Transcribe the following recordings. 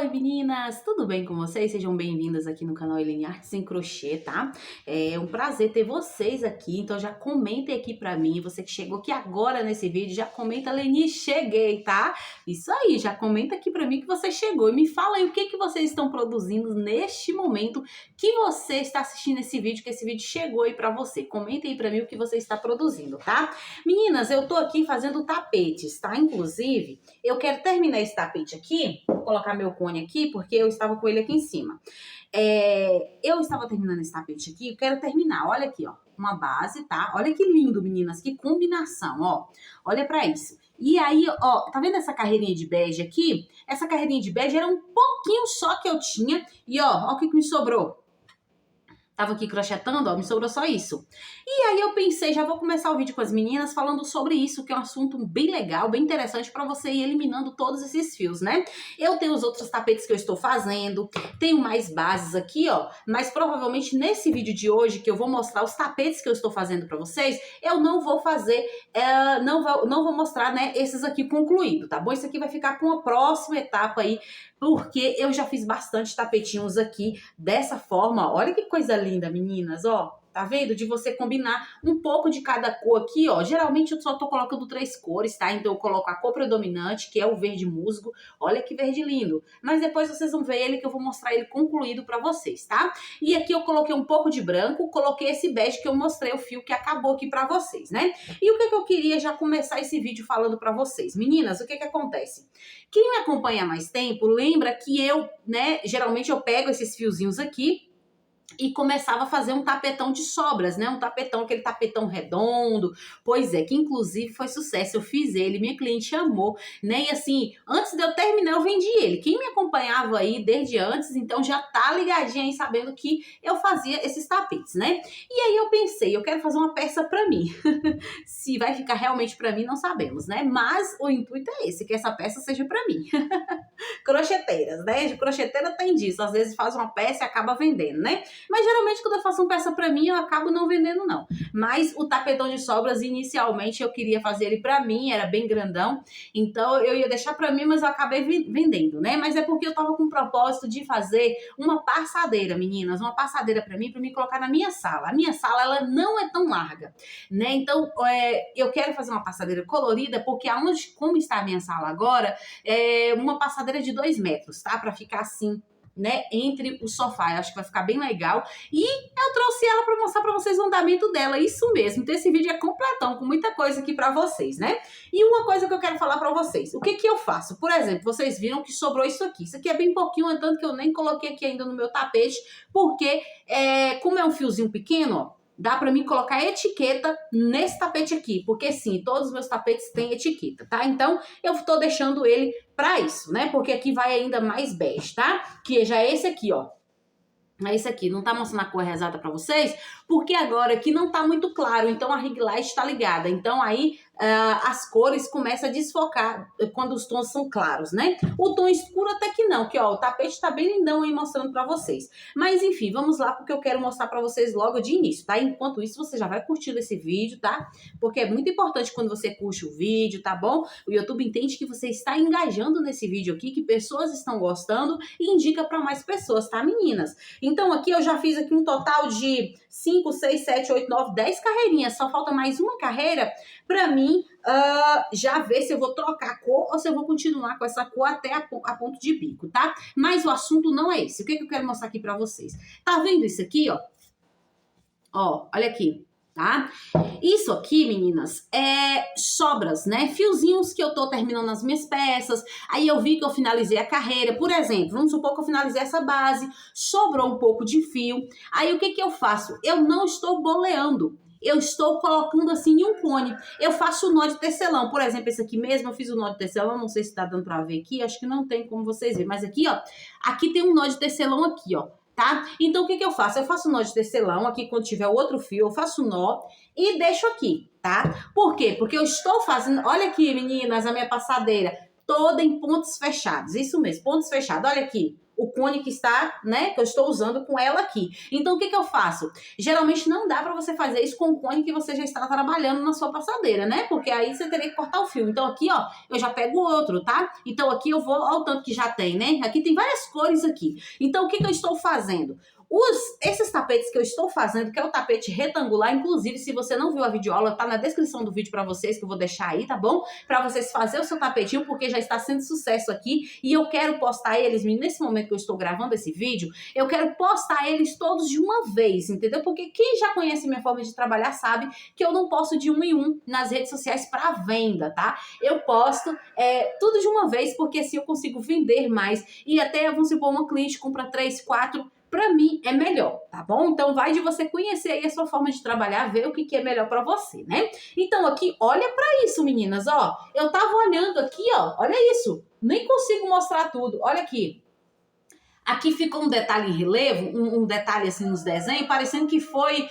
Oi meninas, tudo bem com vocês? Sejam bem-vindas aqui no canal Elaine Artes em Crochê, tá? É um prazer ter vocês aqui, então já comentem aqui pra mim, você que chegou aqui agora nesse vídeo, já comenta, Elaine, cheguei, tá? Isso aí, já comenta aqui pra mim que você chegou e me fala aí o que vocês estão produzindo neste momento que você está assistindo esse vídeo, que esse vídeo chegou aí pra você. Comenta aí pra mim o que você está produzindo, tá? Meninas, eu tô aqui fazendo tapetes, tá? Inclusive, eu quero terminar esse tapete aqui, vou colocar meu cone aqui, porque eu estava com ele aqui em cima. Eu estava terminando esse tapete aqui, eu quero terminar, olha aqui, ó, uma base, tá? Olha que lindo, meninas, que combinação, ó. Olha pra isso. E aí, ó, tá vendo essa carreirinha de bege aqui? Essa carreirinha de bege era um pouquinho só que eu tinha, e ó o que me sobrou. Tava aqui crochetando, ó, me sobrou só isso. E aí eu pensei, já vou começar o vídeo com as meninas falando sobre isso, que é um assunto bem legal, bem interessante para você ir eliminando todos esses fios, né? Eu tenho os outros tapetes que eu estou fazendo, tenho mais bases aqui, ó, mas provavelmente nesse vídeo de hoje, que eu vou mostrar os tapetes que eu estou fazendo para vocês, eu não vou fazer, não vou mostrar, né, esses aqui concluídos, tá bom? Isso aqui vai ficar para uma próxima etapa aí, porque eu já fiz bastante tapetinhos aqui dessa forma. Olha que coisa linda, meninas, ó. Tá vendo? De você combinar um pouco de cada cor aqui, ó. Geralmente eu só tô colocando 3 cores, tá? Então eu coloco a cor predominante, que é o verde musgo. Olha que verde lindo. Mas depois vocês vão ver ele, que eu vou mostrar ele concluído pra vocês, tá? E aqui eu coloquei um pouco de branco, coloquei esse bege que eu mostrei, o fio que acabou aqui pra vocês, né? E o que eu queria já começar esse vídeo falando pra vocês? Meninas, o que acontece? Quem me acompanha há mais tempo, lembra que eu, né, geralmente eu pego esses fiozinhos aqui e começava a fazer um tapetão de sobras, né? Um tapetão, aquele tapetão redondo. Pois é, que inclusive foi sucesso. Eu fiz ele, minha cliente amou, né? E assim, antes de eu terminar, eu vendi ele. Quem me acompanhava aí desde antes, então já tá ligadinha aí sabendo que eu fazia esses tapetes, né? E aí eu pensei, eu quero fazer uma peça pra mim. Se vai ficar realmente pra mim, não sabemos, né? Mas o intuito é esse, que essa peça seja pra mim. Crocheteiras, né? De crocheteira tem disso. Às vezes faz uma peça e acaba vendendo, né? Mas geralmente quando eu faço uma peça pra mim, eu acabo não vendendo, não. Mas o tapetão de sobras, inicialmente, eu queria fazer ele pra mim, era bem grandão. Então eu ia deixar pra mim, mas eu acabei vendendo, né? Mas é porque eu tava com o propósito de fazer uma passadeira, meninas. Uma passadeira pra mim colocar na minha sala. A minha sala, ela não é tão larga, né? Então eu quero fazer uma passadeira colorida, porque como está a minha sala agora, é uma passadeira de 2 metros, tá? Pra ficar assim, né, entre o sofá. Eu acho que vai ficar bem legal. E eu trouxe ela para mostrar para vocês o andamento dela, isso mesmo. Então esse vídeo é completão, com muita coisa aqui para vocês, né? E uma coisa que eu quero falar para vocês, o que eu faço? Por exemplo, vocês viram que sobrou isso aqui. Isso aqui é bem pouquinho, é tanto que eu nem coloquei aqui ainda no meu tapete, porque como é um fiozinho pequeno, ó, dá pra mim colocar etiqueta nesse tapete aqui, porque sim, todos os meus tapetes têm etiqueta, tá? Então, eu tô deixando ele pra isso, né? Porque aqui vai ainda mais bege, tá? Que já é esse aqui, ó. É esse aqui, não tá mostrando a cor exata pra vocês, porque agora aqui não tá muito claro, então a ring light tá ligada. Então aí as cores começam a desfocar quando os tons são claros, né? O tom escuro até que não, que ó, o tapete tá bem lindão aí mostrando pra vocês. Mas enfim, vamos lá, porque eu quero mostrar pra vocês logo de início, tá? Enquanto isso, você já vai curtindo esse vídeo, tá? Porque é muito importante quando você curte o vídeo, tá bom? O YouTube entende que você está engajando nesse vídeo aqui, que pessoas estão gostando e indica pra mais pessoas, tá, meninas? Então aqui eu já fiz aqui um total de 5, 6, 7, 8, 9, 10 carreirinhas. Só falta mais uma carreira pra mim já ver se eu vou trocar a cor ou se eu vou continuar com essa cor até a ponto de bico, tá? Mas o assunto não é esse. O que eu quero mostrar aqui pra vocês? Tá vendo isso aqui, ó? Ó, olha aqui, tá? Isso aqui, meninas, é sobras, né? Fiozinhos que eu tô terminando as minhas peças, aí eu vi que eu finalizei a carreira, por exemplo, vamos supor que eu finalizei essa base, sobrou um pouco de fio, aí o que eu faço? Eu não estou boleando. Eu estou colocando assim em um cone. Eu faço o nó de tecelão. Por exemplo, esse aqui mesmo, eu fiz o nó de tecelão. Não sei se tá dando pra ver aqui. Acho que não tem como vocês verem. Mas aqui, ó. Aqui tem um nó de tecelão aqui, ó. Tá? Então, o que eu faço? Eu faço nó de tecelão. Aqui, quando tiver outro fio, eu faço nó e deixo aqui, tá? Por quê? Porque eu estou fazendo... Olha aqui, meninas, a minha passadeira. Toda em pontos fechados. Isso mesmo, pontos fechados. Olha aqui. o cone que está, né, que eu estou usando com ela aqui. Então, o que eu faço? Geralmente não dá para você fazer isso com o cone que você já está trabalhando na sua passadeira, né? Porque aí você teria que cortar o fio. Então, aqui, ó, eu já pego outro, tá? Então, aqui eu vou, ó, o tanto que já tem, né? Aqui tem várias cores aqui. Então, o que eu estou fazendo? Esses tapetes que eu estou fazendo, que é o tapete retangular, inclusive, se você não viu a videoaula, tá na descrição do vídeo para vocês, que eu vou deixar aí, tá bom? Para vocês fazerem o seu tapetinho, porque já está sendo sucesso aqui, e eu quero postar eles, nesse momento que eu estou gravando esse vídeo, eu quero postar eles todos de uma vez, entendeu? Porque quem já conhece minha forma de trabalhar sabe que eu não posto de um em um nas redes sociais para venda, tá? Eu posto tudo de uma vez, porque assim eu consigo vender mais, e até, vamos supor, uma cliente compra 3, 4, para mim é melhor, tá bom? Então vai de você conhecer aí a sua forma de trabalhar, ver o que é melhor para você, né? Então aqui, olha para isso, meninas, ó. Eu tava olhando aqui, ó, olha isso. Nem consigo mostrar tudo, olha aqui. Aqui ficou um detalhe em relevo, um detalhe assim nos desenhos, parecendo que foi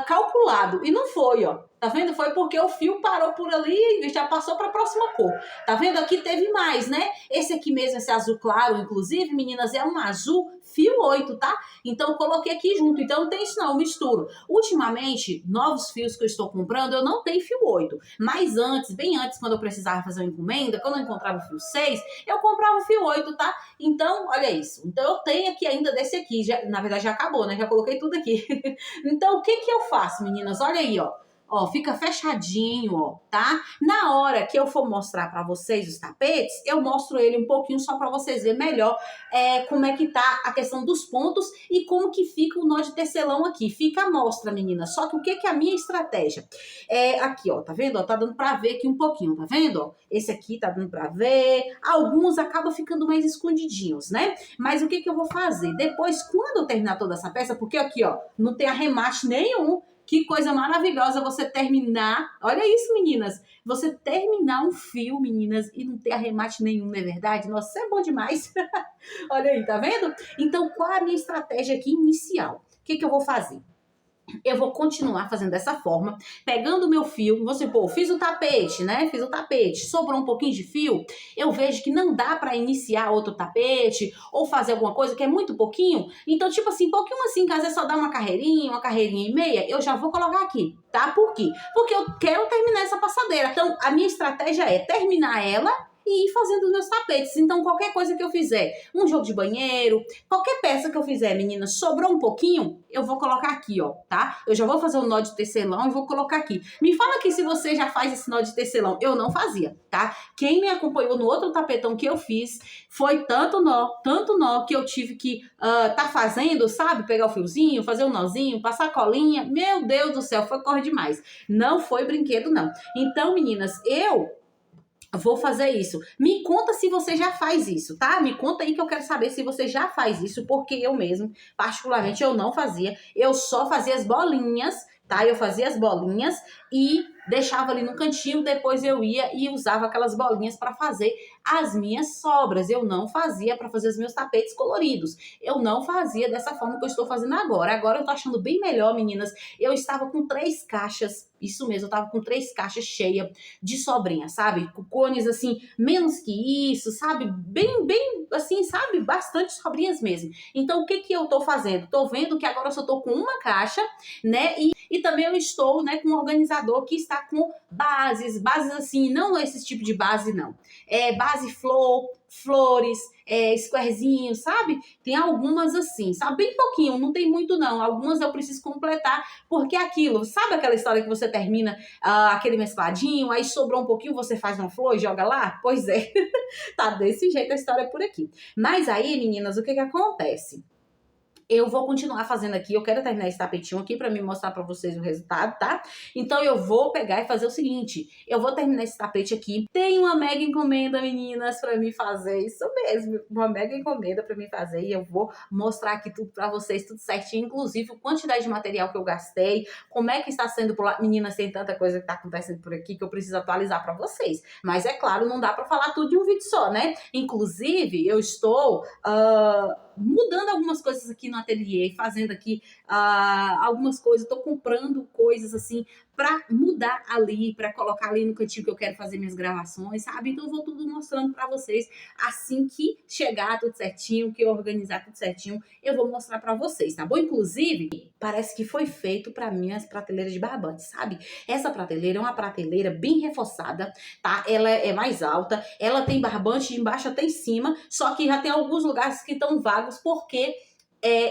calculado. E não foi, ó. Tá vendo? Foi porque o fio parou por ali e já passou para a próxima cor. Tá vendo? Aqui teve mais, né? Esse aqui mesmo, esse azul claro, inclusive, meninas, é um azul fio 8, tá? Então, eu coloquei aqui junto. Então, não tem isso não, eu misturo. Ultimamente, novos fios que eu estou comprando, eu não tenho fio 8. Mas antes, bem antes, quando eu precisava fazer uma encomenda, quando eu encontrava o fio 6, eu comprava o fio 8, tá? Então, olha isso. Então, eu tenho aqui ainda desse aqui. Já, na verdade, já acabou, né? Já coloquei tudo aqui. Então, o que eu faço, meninas? Olha aí, ó. Ó, fica fechadinho, ó, tá? Na hora que eu for mostrar pra vocês os tapetes, eu mostro ele um pouquinho só pra vocês verem melhor como é que tá a questão dos pontos e como que fica o nó de tecelão aqui. Fica à mostra, meninas. Só que o que é a minha estratégia? Aqui, ó, tá vendo? Ó, tá dando pra ver aqui um pouquinho, tá vendo? Ó, esse aqui tá dando pra ver. Alguns acabam ficando mais escondidinhos, né? Mas o que eu vou fazer? Depois, quando eu terminar toda essa peça, porque aqui, ó, não tem arremate nenhum. Que coisa maravilhosa você terminar. Olha isso, meninas. Você terminar um fio, meninas, e não ter arremate nenhum, não é verdade? Nossa, isso é bom demais. Olha aí, tá vendo? Então, qual é a minha estratégia aqui inicial? O que eu vou fazer? Eu vou continuar fazendo dessa forma, pegando o meu fio, vou supor, fiz o tapete, né? Fiz o tapete, sobrou um pouquinho de fio, eu vejo que não dá para iniciar outro tapete ou fazer alguma coisa que é muito pouquinho. Então, tipo assim, pouquinho assim, que às vezes só dá uma carreirinha e meia, eu já vou colocar aqui, tá? Por quê? Porque eu quero terminar essa passadeira. Então, a minha estratégia é terminar ela e ir fazendo os meus tapetes. Então, qualquer coisa que eu fizer, um jogo de banheiro, qualquer peça que eu fizer, meninas, sobrou um pouquinho, eu vou colocar aqui, ó, tá? Eu já vou fazer o nó de tecelão e vou colocar aqui. Me fala aqui se você já faz esse nó de tecelão. Eu não fazia, tá? Quem me acompanhou no outro tapetão que eu fiz, foi tanto nó, que eu tive que tá fazendo, sabe? Pegar o fiozinho, fazer um nozinho, passar a colinha. Meu Deus do céu, foi corre demais. Não foi brinquedo, não. Então, meninas, eu vou fazer isso. Me conta se você já faz isso, tá? Me conta aí que eu quero saber se você já faz isso, porque eu mesmo, particularmente, eu não fazia. Eu só fazia as bolinhas, tá? Eu fazia as bolinhas e deixava ali no cantinho, depois eu ia e usava aquelas bolinhas para fazer as minhas sobras. Eu não fazia para fazer os meus tapetes coloridos. Eu não fazia dessa forma que eu estou fazendo agora. Agora eu tô achando bem melhor, meninas. Eu estava com 3 caixas, isso mesmo, eu tava com 3 caixas cheias de sobrinha, sabe? Com cones assim, menos que isso, sabe? Bem, assim, sabe? Bastante sobrinhas mesmo. Então, o que eu tô fazendo? Tô vendo que agora eu só tô com uma caixa, né? E também eu estou, né, com um organizador que está com bases assim, não esse tipo de base, não. Base flores, squarezinho, sabe? Tem algumas assim, sabe? Bem pouquinho, não tem muito não. Algumas eu preciso completar, porque aquilo, sabe aquela história que você termina aquele mescladinho, aí sobrou um pouquinho, você faz uma flor e joga lá? Pois é, tá desse jeito a história por aqui. Mas aí, meninas, o que acontece? Eu vou continuar fazendo aqui, eu quero terminar esse tapetinho aqui pra me mostrar pra vocês o resultado, tá? Então eu vou pegar e fazer o seguinte, eu vou terminar esse tapete aqui. Tem uma mega encomenda, meninas, pra mim fazer, isso mesmo, uma mega encomenda pra mim fazer e eu vou mostrar aqui tudo pra vocês, tudo certinho, inclusive a quantidade de material que eu gastei, como é que está sendo por lá. Meninas, tem tanta coisa que tá acontecendo por aqui que eu preciso atualizar pra vocês. Mas é claro, não dá pra falar tudo de um vídeo só, né? Inclusive, eu estou mudando algumas coisas aqui no ateliê, fazendo aqui algumas coisas, tô comprando coisas assim pra mudar ali, pra colocar ali no cantinho que eu quero fazer minhas gravações, sabe? Então eu vou tudo mostrando pra vocês assim que chegar tudo certinho, que eu organizar tudo certinho, eu vou mostrar pra vocês, tá bom? Inclusive, parece que foi feito pra minhas prateleiras de barbante, sabe? Essa prateleira é uma prateleira bem reforçada, tá? Ela é mais alta, ela tem barbante de embaixo até em cima, só que já tem alguns lugares que estão vagos, porque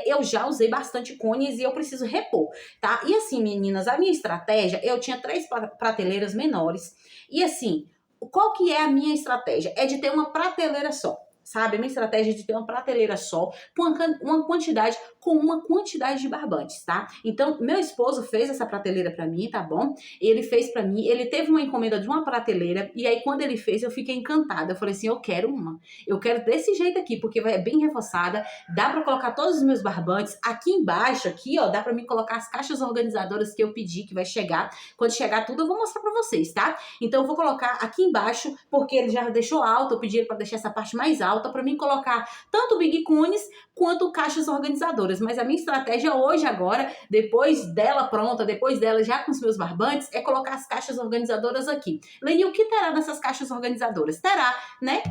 eu já usei bastante cones e eu preciso repor, tá? E assim, meninas, a minha estratégia, eu tinha 3 prateleiras menores, e assim, qual que é a minha estratégia? É de ter uma prateleira só. Sabe, a minha estratégia é de ter uma prateleira só, com uma quantidade de barbantes, tá? Então, meu esposo fez essa prateleira pra mim, tá bom? Ele fez pra mim, ele teve uma encomenda de uma prateleira, e aí quando ele fez, eu fiquei encantada. Eu falei assim, eu quero uma. Eu quero desse jeito aqui, porque é bem reforçada, dá pra colocar todos os meus barbantes. Aqui embaixo, aqui, ó, dá pra mim colocar as caixas organizadoras que eu pedi, que vai chegar. Quando chegar tudo, eu vou mostrar pra vocês, tá? Então, eu vou colocar aqui embaixo, porque ele já deixou alto, eu pedi ele pra deixar essa parte mais alta, para mim colocar tanto Big Cones quanto caixas organizadoras. Mas a minha estratégia hoje, agora, depois dela pronta, depois dela já com os meus barbantes, é colocar as caixas organizadoras aqui. Leni, o que terá nessas caixas organizadoras? Terá, né,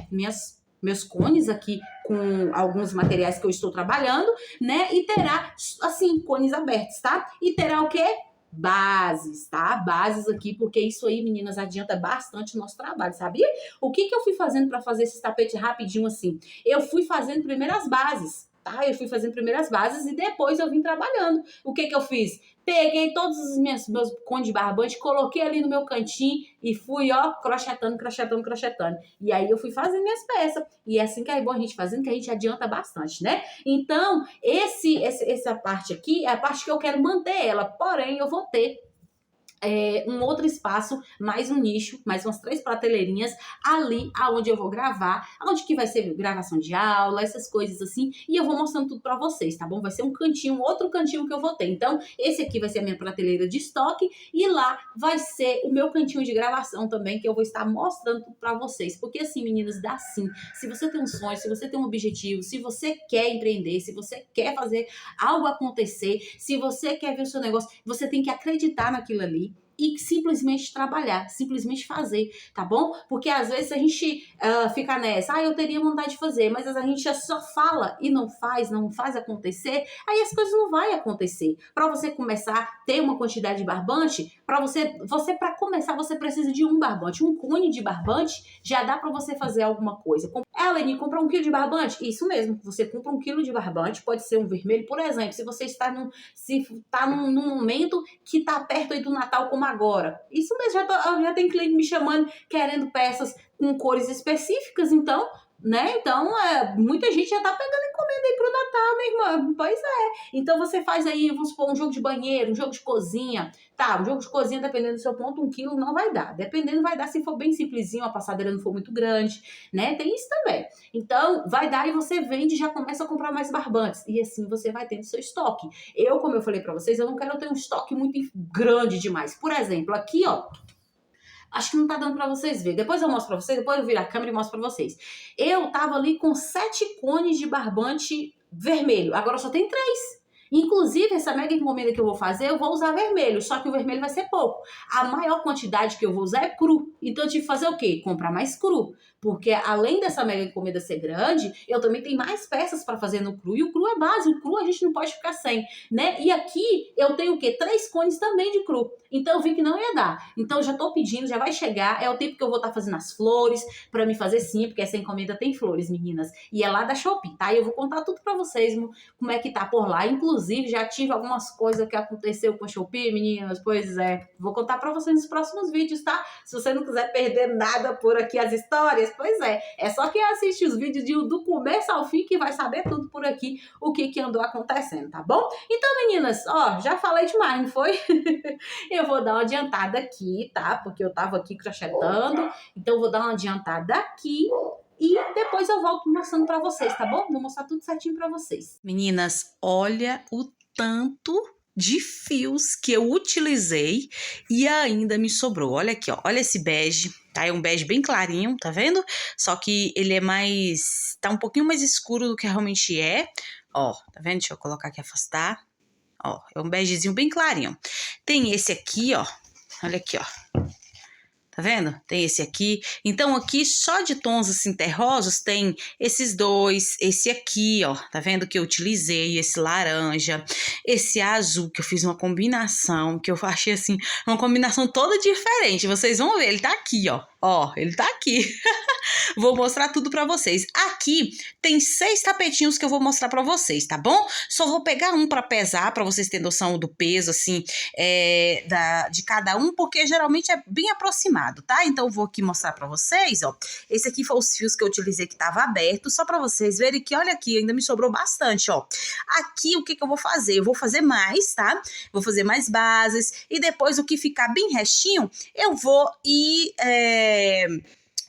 meus cones aqui com alguns materiais que eu estou trabalhando, né, e terá, assim, cones abertos, tá? E terá o quê? Bases, tá? Bases aqui, porque isso aí, meninas, adianta bastante o nosso trabalho, sabia? O que eu fui fazendo para fazer esses tapetes rapidinho assim? Eu fui fazendo primeiro as bases, tá? Eu fui fazendo primeiro as bases e depois eu vim trabalhando. O que eu fiz? Peguei todos os meus cones de barbante, coloquei ali no meu cantinho e fui, ó, crochetando, crochetando, crochetando. E aí eu fui fazendo minhas peças. E é assim que é bom a gente fazendo, que a gente adianta bastante, né? Então, essa parte aqui é a parte que eu quero manter ela. Porém, eu vou ter um outro espaço, mais um nicho, mais umas 3 prateleirinhas ali aonde eu vou gravar, onde que vai ser gravação de aula, essas coisas assim, e eu vou mostrando tudo pra vocês, tá bom? Vai ser um cantinho, outro cantinho que eu vou ter. Então, esse aqui vai ser a minha prateleira de estoque e lá vai ser o meu cantinho de gravação também, que eu vou estar mostrando tudo pra vocês. Porque assim, meninas, dá sim. Se você tem um sonho, se você tem um objetivo, se você quer empreender, se você quer fazer algo acontecer, se você quer ver o seu negócio, você tem que acreditar naquilo ali e simplesmente trabalhar, simplesmente fazer, tá bom? Porque às vezes a gente fica nessa, eu teria vontade de fazer, mas a gente só fala e não faz acontecer, aí as coisas não vão acontecer. Para você começar a ter uma quantidade de barbante, para você para começar, você precisa de um barbante, um cone de barbante, já dá para você fazer alguma coisa. Leni, comprar 1 quilo de barbante? Isso mesmo, você compra 1 quilo de barbante, pode ser um vermelho, por exemplo, se você está num momento que está perto aí do Natal, como agora. Isso mesmo, já tem cliente me chamando, querendo peças com cores específicas, então, né? Então, muita gente já tá pegando encomenda aí pro Natal, minha irmã. Pois é. Então, você faz aí, vamos supor, um jogo de banheiro, um jogo de cozinha. Tá, um jogo de cozinha, dependendo do seu ponto, 1 quilo não vai dar. Dependendo, vai dar se for bem simplesinho, a passadeira não for muito grande, né? Tem isso também. Então, vai dar e você vende e já começa a comprar mais barbantes. E assim você vai tendo seu estoque. Como eu falei pra vocês, eu não quero ter um estoque muito grande demais. Por exemplo, aqui, ó, acho que não tá dando pra vocês verem. Depois eu mostro pra vocês, depois eu viro a câmera e mostro pra vocês. Eu tava ali com 7 cones de barbante vermelho. Agora só tem 3. Inclusive, essa mega encomenda que eu vou fazer, eu vou usar vermelho. Só que o vermelho vai ser pouco. A maior quantidade que eu vou usar é cru. Então eu tive que fazer o quê? Comprar mais cru. Porque além dessa mega encomenda ser grande, eu também tenho mais peças pra fazer no cru. E o cru é base. O cru a gente não pode ficar sem, né? E aqui eu tenho o quê? 3 cones também de cru. Então eu vi que não ia dar. Então eu já tô pedindo, já vai chegar. É o tempo que eu vou estar fazendo as flores pra me fazer sim, porque essa encomenda tem flores, meninas. E é lá da Shopee, tá? E eu vou contar tudo pra vocês como é que tá por lá. Inclusive, já tive algumas coisas que aconteceu com a Shopee, meninas. Pois é. Vou contar pra vocês nos próximos vídeos, tá? Se você não quiser perder nada por aqui, as histórias, pois é. É só quem assiste os vídeos do começo ao fim que vai saber tudo por aqui, o que andou acontecendo, tá bom? Então, meninas, ó, já falei demais, não foi? Eu vou dar uma adiantada aqui, tá? Porque eu tava aqui crochetando. Então, eu vou dar uma adiantada aqui. E depois eu volto mostrando pra vocês, tá bom? Vou mostrar tudo certinho pra vocês. Meninas, olha o tanto de fios que eu utilizei e ainda me sobrou. Olha aqui, ó. Olha esse bege, tá? É um bege bem clarinho, tá vendo? Só que ele é mais... tá um pouquinho mais escuro do que realmente é. Ó, tá vendo? Deixa eu colocar aqui, afastar. Ó, é um begezinho bem clarinho. Tem esse aqui, ó. Olha aqui, ó. Tá vendo? Tem esse aqui. Então, aqui, só de tons assim terrosos, tem esses dois. Esse aqui, ó. Tá vendo que eu utilizei? Esse laranja. Esse azul, que eu fiz uma combinação. Que eu achei, assim, uma combinação toda diferente. Vocês vão ver. Ele tá aqui, ó. Ó, ele tá aqui. Vou mostrar tudo pra vocês. Aqui tem 6 tapetinhos que eu vou mostrar pra vocês, tá bom? Só vou pegar um pra pesar, pra vocês terem noção do peso, assim, de cada um, porque geralmente é bem aproximado, tá? Então, eu vou aqui mostrar pra vocês, ó. Esse aqui foi os fios que eu utilizei que tava aberto, só pra vocês verem que, olha aqui, ainda me sobrou bastante, ó. Aqui, o que que eu vou fazer? Eu vou fazer mais, tá? Vou fazer mais bases e depois o que ficar bem restinho, eu vou ir...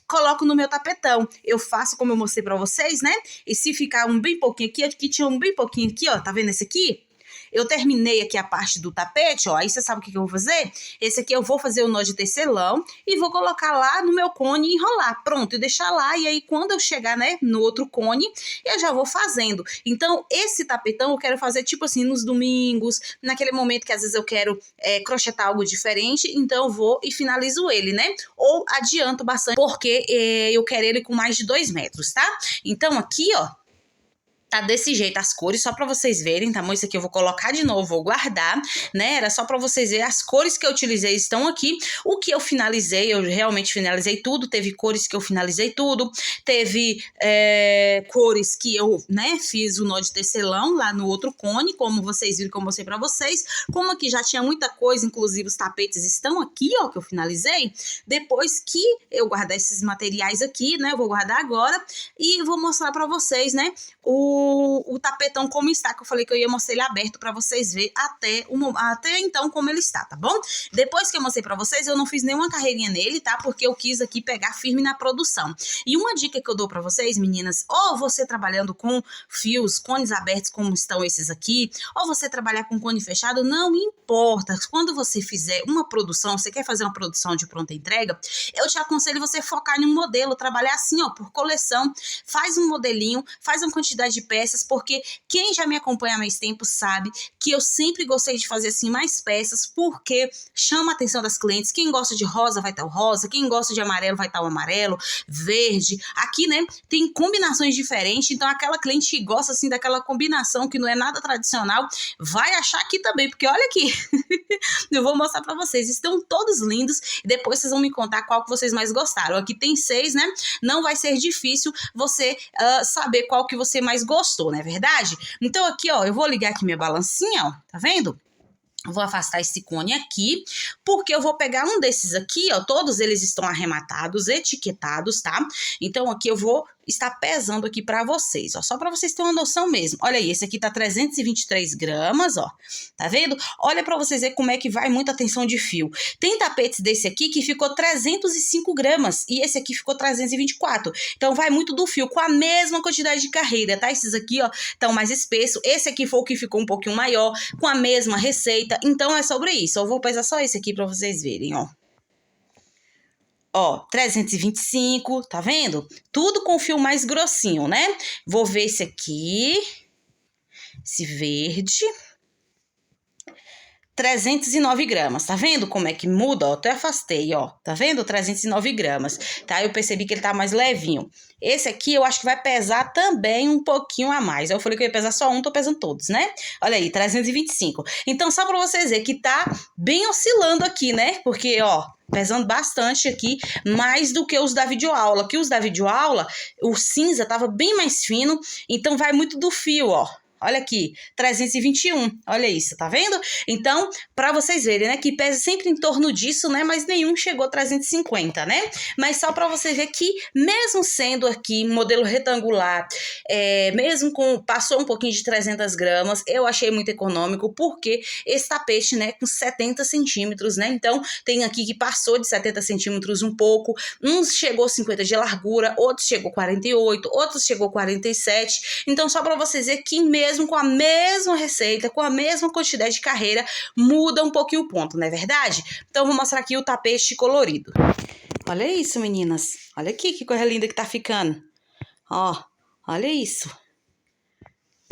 coloco no meu tapetão. Eu faço como eu mostrei pra vocês, né? E se ficar um bem pouquinho aqui tinha um bem pouquinho aqui, ó. Tá vendo esse aqui? Eu terminei aqui a parte do tapete, ó. Aí você sabe o que eu vou fazer? Esse aqui eu vou fazer o nó de tecelão e vou colocar lá no meu cone e enrolar. Pronto, e deixar lá. E aí, quando eu chegar, né, no outro cone, eu já vou fazendo. Então, esse tapetão eu quero fazer, tipo assim, nos domingos, naquele momento que às vezes eu quero crochetar algo diferente. Então, eu vou e finalizo ele, né? Ou adianto bastante, porque eu quero ele com mais de 2 metros, tá? Então, aqui, ó. Tá desse jeito as cores, só pra vocês verem, tá bom? Isso aqui eu vou colocar de novo, vou guardar, né? Era só pra vocês verem, as cores que eu utilizei estão aqui. O que eu finalizei, eu realmente finalizei tudo. Teve cores que eu finalizei tudo. Teve cores que eu, né, fiz o nó de tecelão lá no outro cone, como vocês viram que eu mostrei pra vocês. Como aqui já tinha muita coisa, inclusive os tapetes estão aqui, ó, que eu finalizei. Depois que eu guardar esses materiais aqui, né, eu vou guardar agora e vou mostrar pra vocês, né, o tapetão como está, que eu falei que eu ia mostrar ele aberto pra vocês verem até então como ele está, tá bom? Depois que eu mostrei pra vocês, eu não fiz nenhuma carreirinha nele, tá? Porque eu quis aqui pegar firme na produção. E uma dica que eu dou pra vocês, meninas, ou você trabalhando com fios, cones abertos como estão esses aqui, ou você trabalhar com cone fechado, não importa. Quando você fizer uma produção, você quer fazer uma produção de pronta entrega, eu te aconselho você focar em um modelo, trabalhar assim, ó, por coleção. Faz um modelinho, faz uma quantidade de peças, porque quem já me acompanha há mais tempo sabe que eu sempre gostei de fazer assim mais peças, porque chama a atenção das clientes. Quem gosta de rosa vai estar o rosa, quem gosta de amarelo vai estar o amarelo, verde. Aqui, né, tem combinações diferentes, então aquela cliente que gosta assim daquela combinação que não é nada tradicional, vai achar aqui também, porque olha aqui, eu vou mostrar pra vocês, estão todos lindos e depois vocês vão me contar qual que vocês mais gostaram. Aqui tem 6, né, não vai ser difícil você saber qual que você mais gostou, não é verdade? Então aqui, ó, eu vou ligar aqui minha balancinha, ó, tá vendo? Vou afastar esse cone aqui, porque eu vou pegar um desses aqui, ó, todos eles estão arrematados, etiquetados, tá? Então aqui eu vou estar pesando aqui pra vocês, ó, só pra vocês terem uma noção mesmo. Olha aí, esse aqui tá 323 gramas, ó, tá vendo? Olha pra vocês verem como é que vai muita tensão de fio. Tem tapetes desse aqui que ficou 305 gramas e esse aqui ficou 324. Então vai muito do fio, com a mesma quantidade de carreira, tá? Esses aqui, ó, estão mais espessos. Esse aqui foi o que ficou um pouquinho maior, com a mesma receita. Então é sobre isso. Eu vou pesar só esse aqui pra vocês verem, ó. Ó, 325, tá vendo? Tudo com fio mais grossinho, né? Vou ver esse aqui, esse verde. 309 gramas, tá vendo como é que muda? Ó, até afastei, ó, tá vendo? 309 gramas, tá? Eu percebi que ele tá mais levinho. Esse aqui eu acho que vai pesar também um pouquinho a mais. Eu falei que eu ia pesar só um, tô pesando todos, né? Olha aí, 325. Então, só pra vocês verem que tá bem oscilando aqui, né? Porque, ó, pesando bastante aqui, mais do que os da videoaula. Que os da videoaula, o cinza tava bem mais fino, então vai muito do fio, ó. Olha aqui, 321, olha isso, tá vendo? Então, pra vocês verem, né, que pesa sempre em torno disso, né, mas nenhum chegou a 350, né? Mas só pra você ver que, mesmo sendo aqui modelo retangular, mesmo com, passou um pouquinho de 300 gramas, eu achei muito econômico, porque esse tapete, né, com 70 centímetros, né, então tem aqui que passou de 70 centímetros um pouco, uns chegou 50 de largura, outros chegou 48, outros chegou 47, então só pra vocês verem que mesmo com a mesma receita, com a mesma quantidade de carreira, muda um pouquinho o ponto, não é verdade? Então, vou mostrar aqui o tapete colorido. Olha isso, meninas. Olha aqui que coisa linda que tá ficando. Ó, olha isso.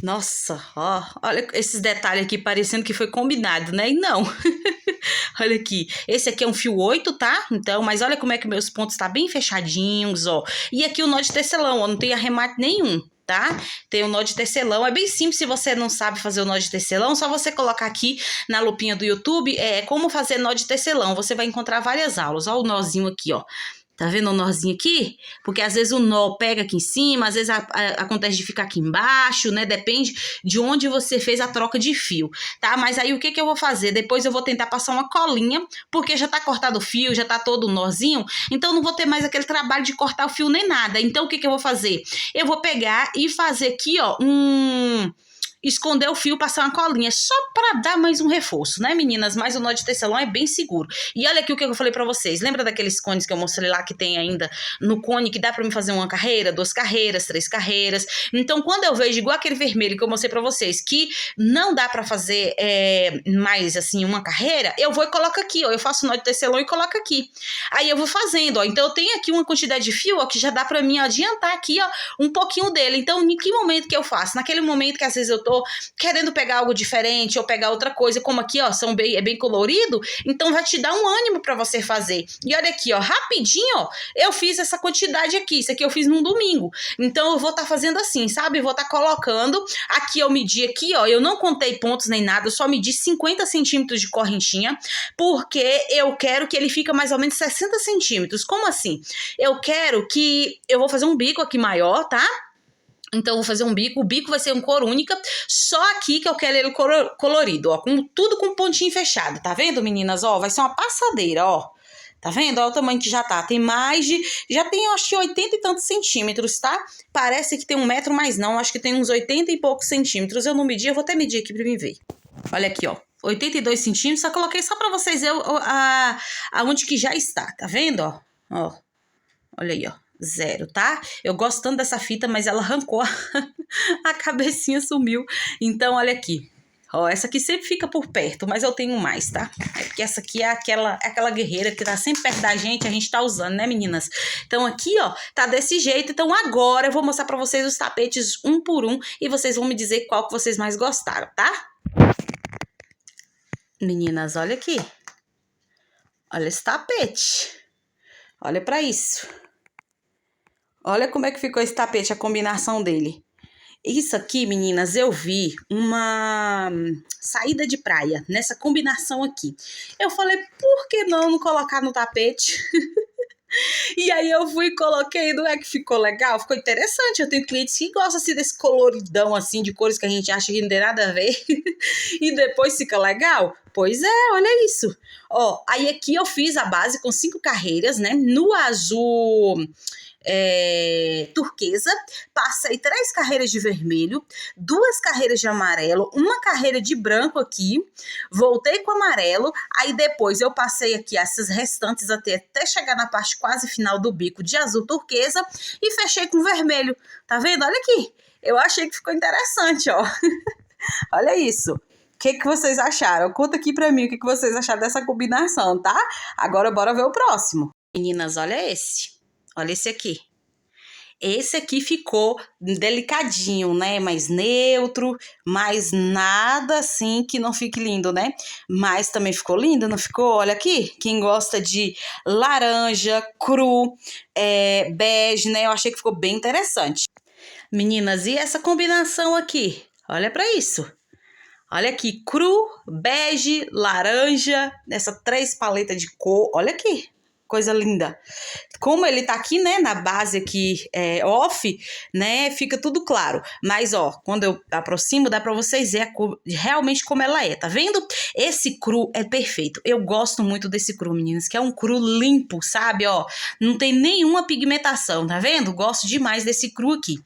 Nossa, ó, olha esses detalhes aqui parecendo que foi combinado, né? E não. Olha aqui, esse aqui é um fio 8, tá? Então, mas olha como é que meus pontos tá bem fechadinhos, ó. E aqui o nó de tecelão, ó, não tem arremate nenhum, tá? Tem o nó de tecelão, é bem simples. Se você não sabe fazer o nó de tecelão, só você colocar aqui na lupinha do YouTube, como fazer nó de tecelão. Você vai encontrar várias aulas. Ó o nozinho aqui, ó. Tá vendo o nozinho aqui? Porque às vezes o nó pega aqui em cima, às vezes acontece de ficar aqui embaixo, né? Depende de onde você fez a troca de fio, tá? Mas aí o que que eu vou fazer? Depois eu vou tentar passar uma colinha, porque já tá cortado o fio, já tá todo o nozinho, então não vou ter mais aquele trabalho de cortar o fio nem nada. Então o que que eu vou fazer? Eu vou pegar e fazer aqui, ó, esconder o fio, passar uma colinha, só para dar mais um reforço, né, meninas? Mas o nó de tecelão é bem seguro. E olha aqui o que eu falei para vocês. Lembra daqueles cones que eu mostrei lá que tem ainda no cone, que dá para me fazer uma carreira, 2 carreiras, 3 carreiras? Então, quando eu vejo igual aquele vermelho que eu mostrei para vocês, que não dá para fazer mais, assim, uma carreira, eu vou e coloco aqui, ó. Eu faço o nó de tecelão e coloco aqui. Aí eu vou fazendo, ó. Então, eu tenho aqui uma quantidade de fio, ó, que já dá para mim adiantar aqui, ó, um pouquinho dele. Então, em que momento que eu faço? Naquele momento que às vezes eu tô querendo pegar algo diferente ou pegar outra coisa, como aqui, ó, é bem colorido, então vai te dar um ânimo para você fazer. E olha aqui, ó, rapidinho, ó, eu fiz essa quantidade aqui, isso aqui eu fiz num domingo. Então eu vou estar fazendo assim, sabe? Eu vou estar colocando, aqui eu medi aqui, ó, eu não contei pontos nem nada, eu só medi 50 centímetros de correntinha, porque eu quero que ele fique mais ou menos 60 centímetros. Como assim? Eu vou fazer um bico aqui maior, tá? Então, eu vou fazer um bico. O bico vai ser uma cor única. Só aqui que eu quero ele colorido, ó. Tudo com pontinho fechado. Tá vendo, meninas? Ó, vai ser uma passadeira, ó. Tá vendo? Olha o tamanho que já tá. Tem mais de... Já tem, eu acho que 80 e tantos centímetros, tá? Parece que tem 1 metro, mas não. Acho que tem uns 80 e poucos centímetros. Eu não medi, eu vou até medir aqui pra mim ver. Olha aqui, ó. 82 centímetros. Só coloquei só pra vocês verem aonde que já está. Tá vendo, ó? Ó. Olha aí, ó. 0, tá? Eu gosto tanto dessa fita, mas ela arrancou, a cabecinha sumiu. Então, olha aqui. Ó, essa aqui sempre fica por perto, mas eu tenho mais, tá? É porque essa aqui é aquela guerreira que tá sempre perto da gente, a gente tá usando, né, meninas? Então, aqui, ó, tá desse jeito. Então, agora eu vou mostrar pra vocês os tapetes um por um e vocês vão me dizer qual que vocês mais gostaram, tá? Meninas, olha aqui. Olha esse tapete. Olha pra isso. Olha como é que ficou esse tapete, a combinação dele. Isso aqui, meninas, eu vi uma saída de praia nessa combinação aqui. Eu falei, por que não colocar no tapete? E aí eu fui e coloquei, não é que ficou legal? Ficou interessante. Eu tenho clientes que gostam assim desse coloridão assim, de cores que a gente acha que não tem nada a ver. E depois fica legal. Pois é, olha isso. Ó, aí aqui eu fiz a base com 5 carreiras, né? No azul turquesa, passei 3 carreiras de vermelho, 2 carreiras de amarelo, 1 carreira de branco aqui, voltei com amarelo, aí depois eu passei aqui essas restantes até chegar na parte quase final do bico de azul turquesa e fechei com vermelho, tá vendo? Olha aqui, eu achei que ficou interessante, ó. Olha isso. O que vocês acharam? Conta aqui pra mim o que vocês acharam dessa combinação, tá? Agora bora ver o próximo. Meninas, olha esse. Olha esse aqui. Esse aqui ficou delicadinho, né? Mais neutro, mas nada assim que não fique lindo, né? Mas também ficou lindo, não ficou? Olha aqui, quem gosta de laranja, cru, bege, né? Eu achei que ficou bem interessante. Meninas, e essa combinação aqui? Olha pra isso. Olha aqui, cru, bege, laranja, essa 3 paletas de cor. Olha aqui, coisa linda. Como ele tá aqui, né, na base aqui off, né, fica tudo claro. Mas, ó, quando eu aproximo, dá pra vocês verem realmente como ela é, tá vendo? Esse cru é perfeito. Eu gosto muito desse cru, meninas, que é um cru limpo, sabe, ó. Não tem nenhuma pigmentação, tá vendo? Gosto demais desse cru aqui.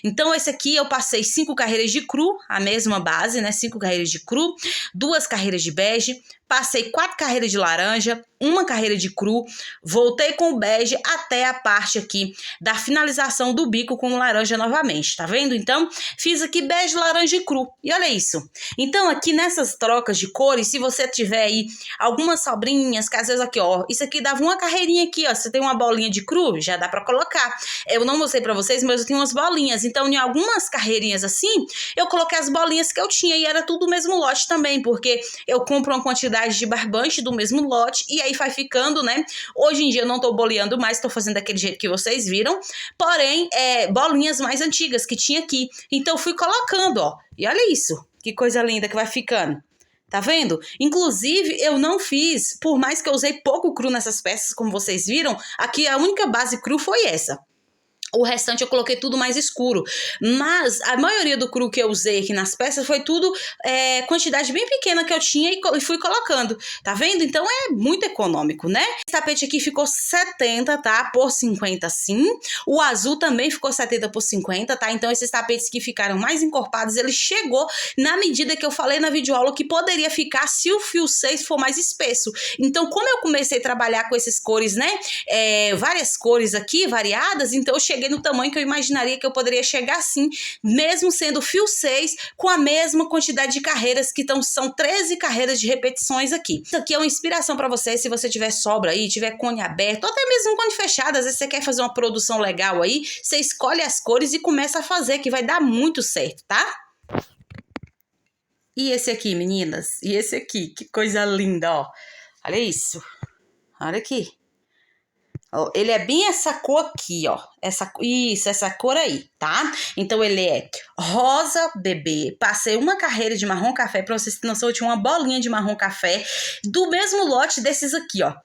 Então, esse aqui eu passei 5 carreiras de cru, a mesma base, né, 5 carreiras de cru, 2 carreiras de bege, passei 4 carreiras de laranja, 1 carreira de cru, voltei com o bege, até a parte aqui da finalização do bico com laranja novamente, tá vendo? Então, fiz aqui bege, laranja e cru. E olha isso. Então, aqui nessas trocas de cores, se você tiver aí algumas sobrinhas, que às vezes aqui, ó, isso aqui dava uma carreirinha aqui, ó, você tem uma bolinha de cru, já dá pra colocar. Eu não mostrei pra vocês, mas eu tenho umas bolinhas. Então, em algumas carreirinhas assim, eu coloquei as bolinhas que eu tinha e era tudo o mesmo lote também, porque eu compro uma quantidade de barbante do mesmo lote e aí vai ficando, né? Hoje em dia eu não tô boleando mais, tô fazendo daquele jeito que vocês viram, porém, bolinhas mais antigas que tinha aqui. Então, eu fui colocando, ó, e olha isso, que coisa linda que vai ficando. Tá vendo? Inclusive, eu não fiz, por mais que eu usei pouco cru nessas peças, como vocês viram, aqui a única base cru foi essa. O restante eu coloquei tudo mais escuro. Mas a maioria do cru que eu usei aqui nas peças foi tudo quantidade bem pequena que eu tinha e fui colocando. Tá vendo? Então é muito econômico, né? Esse tapete aqui ficou 70, tá? Por 50 sim. O azul também ficou 70 por 50, tá? Então esses tapetes que ficaram mais encorpados, ele chegou na medida que eu falei na videoaula que poderia ficar se o fio 6 for mais espesso. Então como eu comecei a trabalhar com essas cores, né? Várias cores aqui, variadas, então eu cheguei no tamanho que eu imaginaria que eu poderia chegar assim, mesmo sendo fio 6, com a mesma quantidade de carreiras, que são 13 carreiras de repetições aqui. Isso aqui é uma inspiração para você, se você tiver sobra aí, tiver cone aberto, ou até mesmo cone fechado, às vezes você quer fazer uma produção legal aí, você escolhe as cores e começa a fazer, que vai dar muito certo, tá? E esse aqui, meninas? E esse aqui? Que coisa linda, ó. Olha isso. Olha aqui. Ele é bem essa cor aqui, ó. Essa cor aí, tá? Então, ele é rosa bebê. Passei uma carreira de marrom café. Pra vocês terem noção, eu tinha uma bolinha de marrom café do mesmo lote desses aqui, ó.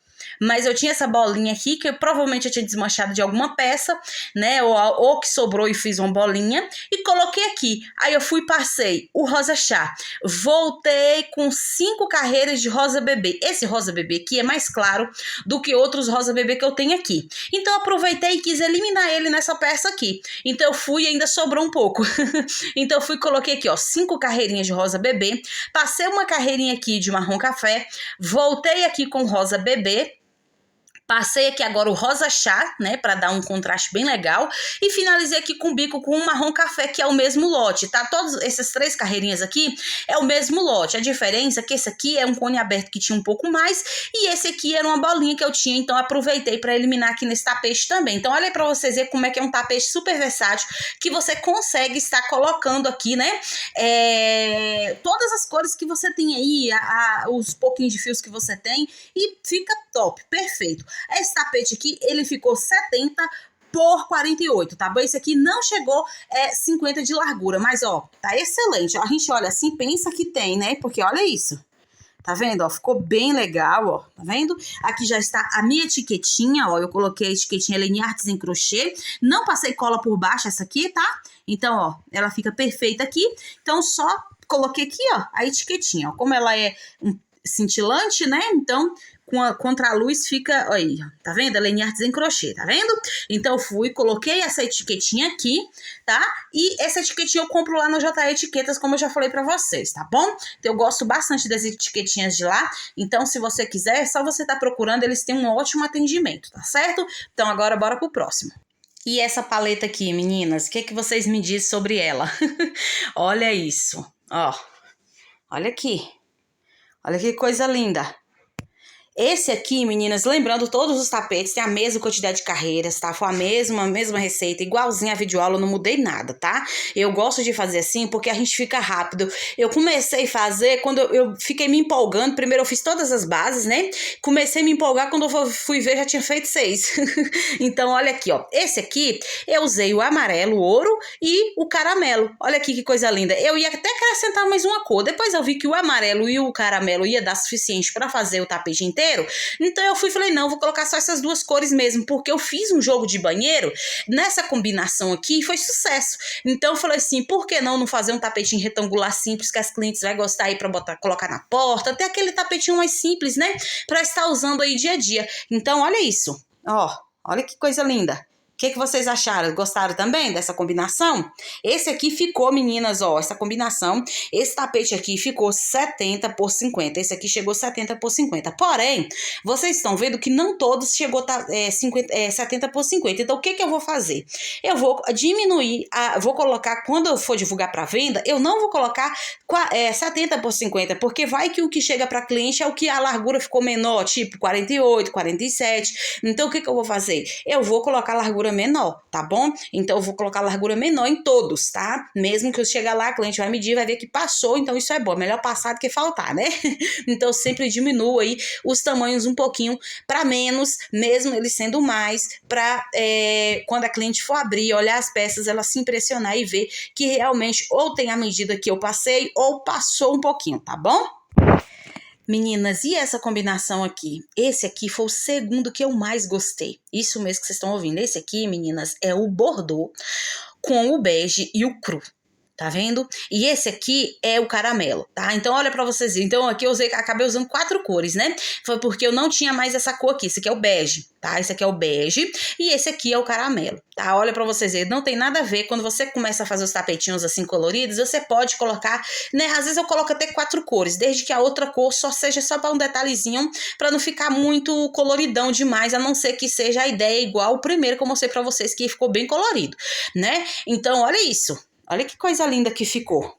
Mas eu tinha essa bolinha aqui, que provavelmente eu tinha desmanchado de alguma peça, né? Ou que sobrou e fiz uma bolinha. E coloquei aqui. Aí eu fui e passei o rosa chá. Voltei com 5 carreiras de rosa bebê. Esse rosa bebê aqui é mais claro do que outros rosa bebê que eu tenho aqui. Então eu aproveitei e quis eliminar ele nessa peça aqui. Então eu fui e ainda sobrou um pouco. Então eu fui e coloquei aqui, ó, 5 carreirinhas de rosa bebê. Passei uma carreirinha aqui de marrom café. Voltei aqui com rosa bebê. Passei aqui agora o rosa chá, né, para dar um contraste bem legal. E finalizei aqui com o bico com o marrom café, que é o mesmo lote, tá? Todas essas 3 carreirinhas aqui é o mesmo lote. A diferença é que esse aqui é um cone aberto que tinha um pouco mais. E esse aqui era uma bolinha que eu tinha, então aproveitei para eliminar aqui nesse tapete também. Então olha aí para vocês verem como é que é um tapete super versátil, que você consegue estar colocando aqui, né? Todas as cores que você tem aí, os pouquinhos de fios que você tem. E fica top, perfeito. Esse tapete aqui, ele ficou 70 por 48, tá bom? Esse aqui não chegou 50 de largura, mas ó, tá excelente. A gente olha assim, pensa que tem, né? Porque olha isso. Tá vendo, ó? Ficou bem legal, ó. Tá vendo? Aqui já está a minha etiquetinha, ó. Eu coloquei a etiquetinha Leni Artes em crochê. Não passei cola por baixo essa aqui, tá? Então, ó, ela fica perfeita aqui. Então, só coloquei aqui, ó, a etiquetinha, ó. Como ela é cintilante, né? Então, contra a luz fica, aí, tá vendo? Leni Artes em crochê, tá vendo? Então, coloquei essa etiquetinha aqui, tá? E essa etiquetinha eu compro lá no JE Etiquetas, como eu já falei pra vocês, tá bom? Então, eu gosto bastante das etiquetinhas de lá. Então, se você quiser, é só você tá procurando, eles têm um ótimo atendimento, tá certo? Então, agora, bora pro próximo. E essa paleta aqui, meninas, o que vocês me dizem sobre ela? Olha isso, ó. Olha aqui. Olha que coisa linda. Esse aqui, meninas, lembrando, todos os tapetes tem a mesma quantidade de carreiras, tá? Foi a mesma receita, igualzinha a videoaula, eu não mudei nada, tá? Eu gosto de fazer assim porque a gente fica rápido. Eu comecei a fazer, quando eu fiquei me empolgando, primeiro eu fiz todas as bases, né? Comecei a me empolgar, quando eu fui ver, já tinha feito 6. Então, olha aqui, ó. Esse aqui, eu usei o amarelo, o ouro e o caramelo. Olha aqui que coisa linda. Eu ia até acrescentar mais uma cor. Depois eu vi que o amarelo e o caramelo ia dar suficiente para fazer o tapete inteiro. Então eu fui e falei, não, vou colocar só essas 2 cores mesmo, porque eu fiz um jogo de banheiro nessa combinação aqui e foi sucesso. Então eu falei assim, por que não fazer um tapetinho retangular simples que as clientes vão gostar aí pra colocar na porta, até aquele tapetinho mais simples, né, pra estar usando aí dia a dia. Então olha isso, ó, olha que coisa linda. que vocês acharam? Gostaram também dessa combinação? Esse aqui ficou, meninas, ó, essa combinação, esse tapete aqui ficou 70 por 50, esse aqui chegou 70 por 50, porém, vocês estão vendo que não todos chegou 70 por 50, então o que eu vou fazer? Eu vou diminuir, vou colocar, quando eu for divulgar para venda, eu não vou colocar 70 por 50, porque vai que o que chega para cliente é o que a largura ficou menor, tipo 48, 47, então o que eu vou fazer? Eu vou colocar a largura menor, tá bom? Então eu vou colocar a largura menor em todos, tá? Mesmo que eu chegar lá, a cliente vai medir, vai ver que passou, então isso é bom, melhor passar do que faltar, né? Então eu sempre diminuo aí os tamanhos um pouquinho para menos, mesmo eles sendo mais, para quando a cliente for abrir, olhar as peças, ela se impressionar e ver que realmente ou tem a medida que eu passei ou passou um pouquinho, tá bom? Meninas, e essa combinação aqui? Esse aqui foi o segundo que eu mais gostei. Isso mesmo que vocês estão ouvindo. Esse aqui, meninas, é o Bordeaux com o bege e o cru. Tá vendo? E esse aqui é o caramelo, tá? Então, olha pra vocês verem. Então, aqui eu acabei usando 4 cores, né? Foi porque eu não tinha mais essa cor aqui. Esse aqui é o bege, tá? Esse aqui é o bege e esse aqui é o caramelo, tá? Olha pra vocês verem. Não tem nada a ver. Quando você começa a fazer os tapetinhos assim coloridos, você pode colocar, né? Às vezes eu coloco até 4 cores, desde que a outra cor só seja só pra um detalhezinho, pra não ficar muito coloridão demais, a não ser que seja a ideia igual o primeiro que eu mostrei pra vocês, que ficou bem colorido, né? Então, olha isso. Olha que coisa linda que ficou.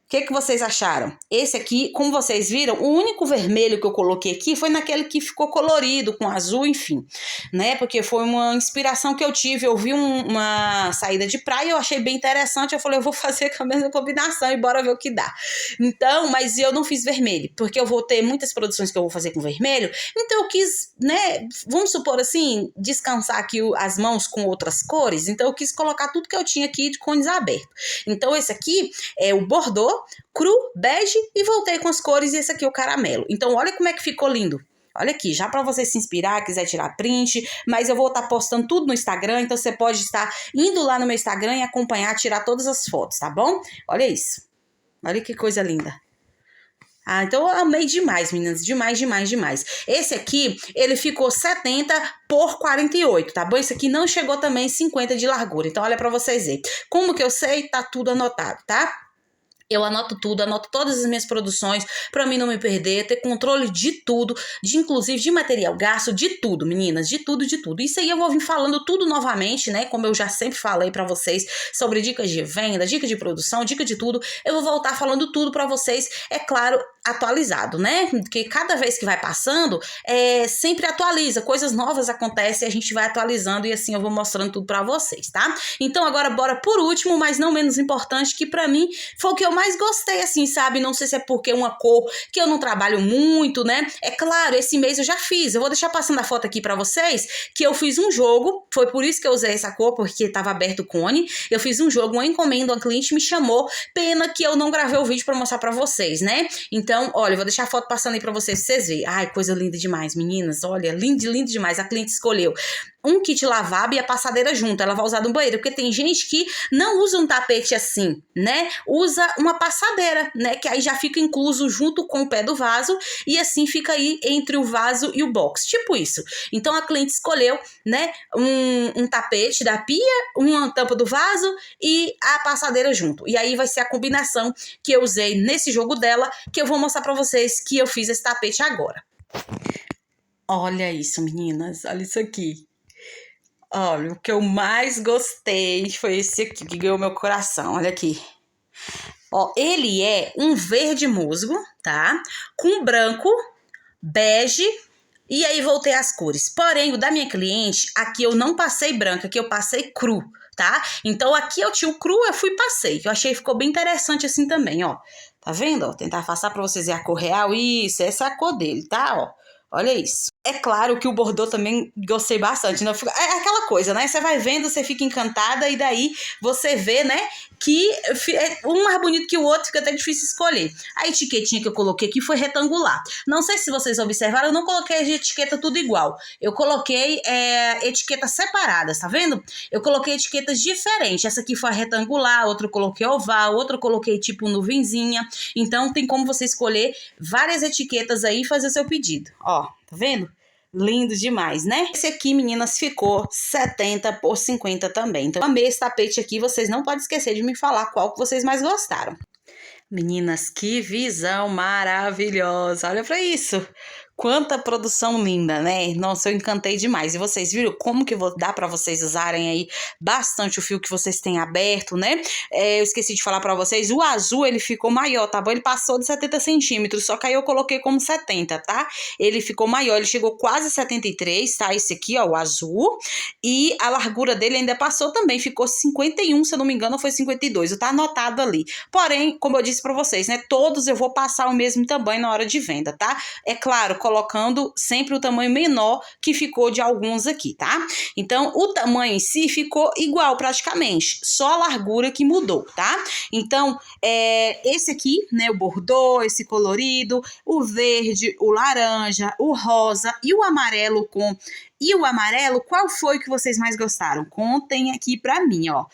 O que vocês acharam? Esse aqui, como vocês viram, o único vermelho que eu coloquei aqui foi naquele que ficou colorido, com azul, enfim, né? Porque foi uma inspiração que eu tive. Eu vi uma saída de praia, eu achei bem interessante. Eu falei, eu vou fazer com a mesma combinação e bora ver o que dá. Então, mas eu não fiz vermelho, porque eu vou ter muitas produções que eu vou fazer com vermelho. Então, eu quis, né? Vamos supor assim, descansar aqui as mãos com outras cores. Então, eu quis colocar tudo que eu tinha aqui de cones abertos. Então, esse aqui é o Bordeaux, cru, bege e voltei com as cores e esse aqui é o caramelo. Então olha como é que ficou lindo. Olha aqui, já para você se inspirar, quiser tirar print, mas eu vou estar postando tudo no Instagram, então você pode estar indo lá no meu Instagram e acompanhar, tirar todas as fotos, tá bom? Olha isso. Olha que coisa linda. Ah, então eu amei demais, meninas, demais, demais, demais. Esse aqui, ele ficou 70 por 48, tá bom? Esse aqui não chegou também 50 de largura, então olha pra vocês verem. Como que eu sei? Tá tudo anotado, tá? Eu anoto tudo, anoto todas as minhas produções para mim não me perder, ter controle de tudo, inclusive de material gasto, de tudo, meninas, de tudo, de tudo. Isso aí eu vou vir falando tudo novamente, né? Como eu já sempre falei para vocês sobre dicas de venda, dica de produção, dica de tudo. Eu vou voltar falando tudo para vocês, é claro, atualizado, né? Porque cada vez que vai passando, sempre atualiza, coisas novas acontecem, a gente vai atualizando e assim eu vou mostrando tudo para vocês, tá? Então agora bora por último, mas não menos importante, que para mim foi o que eu mais gostei, assim, sabe? Não sei se é porque é uma cor que eu não trabalho muito, né? É claro, esse mês eu já fiz. Eu vou deixar passando a foto aqui pra vocês, que eu fiz um jogo, foi por isso que eu usei essa cor, porque tava aberto o cone. Eu fiz um jogo, uma encomenda, uma cliente me chamou, pena que eu não gravei o vídeo pra mostrar pra vocês, né? Então, olha, eu vou deixar a foto passando aí pra vocês verem. Ai, coisa linda demais, meninas. Olha, lindo, lindo demais. A cliente escolheu um kit lavável e a passadeira junto. Ela vai usar no banheiro, porque tem gente que não usa um tapete assim, né? Usa uma passadeira, né? Que aí já fica incluso junto com o pé do vaso e assim fica aí entre o vaso e o box. Tipo isso. Então a cliente escolheu, né? Um tapete da pia, uma tampa do vaso e a passadeira junto. E aí vai ser a combinação que eu usei nesse jogo dela, que eu vou mostrar pra vocês que eu fiz esse tapete agora. Olha isso, meninas. Olha isso aqui. Olha, o que eu mais gostei foi esse aqui, que ganhou meu coração. Olha aqui. Ó, ele é um verde musgo, tá? Com branco, bege, e aí voltei as cores. Porém, o da minha cliente, aqui eu não passei branco, aqui eu passei cru, tá? Então, aqui eu tinha o cru, eu fui e passei. Que eu achei que ficou bem interessante assim também, ó. Tá vendo? Ó, tentar afastar pra vocês verem a cor real. Isso, essa é a cor dele, tá? Ó, olha isso. É claro que o Bordeaux também gostei bastante, né? É aquela coisa, né? Você vai vendo, você fica encantada e daí você vê, né? Que um mais bonito que o outro, fica até difícil escolher. A etiquetinha que eu coloquei aqui foi retangular. Não sei se vocês observaram, eu não coloquei a etiqueta tudo igual. Eu coloquei etiquetas separadas, tá vendo? Eu coloquei etiquetas diferentes. Essa aqui foi a retangular, outra eu coloquei oval, outra eu coloquei tipo nuvenzinha. Então tem como você escolher várias etiquetas aí e fazer seu pedido. Ó, tá vendo? Lindo demais, né? Esse aqui, meninas, ficou 70 por 50 também. Então, eu amei esse tapete aqui. Vocês não podem esquecer de me falar qual que vocês mais gostaram. Meninas, que visão maravilhosa. Olha pra isso. Quanta produção linda, né? Nossa, eu encantei demais. E vocês viram como que dá pra vocês usarem aí bastante o fio que vocês têm aberto, né? Eu esqueci de falar pra vocês, o azul ele ficou maior, tá bom? Ele passou de 70 centímetros, só que aí eu coloquei como 70, tá? Ele ficou maior, ele chegou quase 73, tá? Esse aqui, ó, o azul. E a largura dele ainda passou também, ficou 51, se eu não me engano, foi 52. Tá anotado ali. Porém, como eu disse pra vocês, né? Todos eu vou passar o mesmo tamanho na hora de venda, tá? É claro, colocando sempre o tamanho menor que ficou de alguns aqui, tá? Então, o tamanho em si ficou igual praticamente, só a largura que mudou, tá? Então, esse aqui, né, o bordô, esse colorido, o verde, o laranja, o rosa e o amarelo qual foi que vocês mais gostaram? Contem aqui pra mim, ó.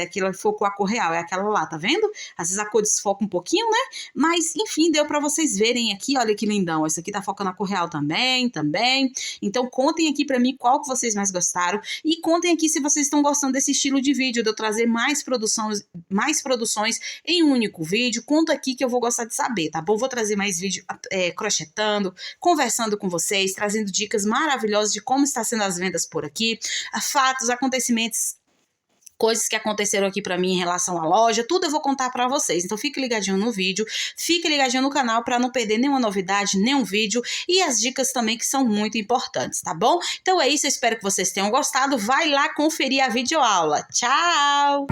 Aquilo focou a cor real, é aquela lá, tá vendo? Às vezes a cor desfoca um pouquinho, né? Mas, enfim, deu pra vocês verem aqui, olha que lindão. Esse aqui tá focando a cor real também. Então, contem aqui pra mim qual que vocês mais gostaram. E contem aqui se vocês estão gostando desse estilo de vídeo, de eu trazer mais produções em um único vídeo. Conta aqui que eu vou gostar de saber, tá bom? Vou trazer mais vídeo crochetando, conversando com vocês, trazendo dicas maravilhosas de como está sendo as vendas por aqui, fatos, acontecimentos, coisas que aconteceram aqui pra mim em relação à loja, tudo eu vou contar pra vocês. Então fique ligadinho no vídeo, fique ligadinho no canal pra não perder nenhuma novidade, nenhum vídeo e as dicas também que são muito importantes, tá bom? Então é isso, eu espero que vocês tenham gostado. Vai lá conferir a videoaula. Tchau!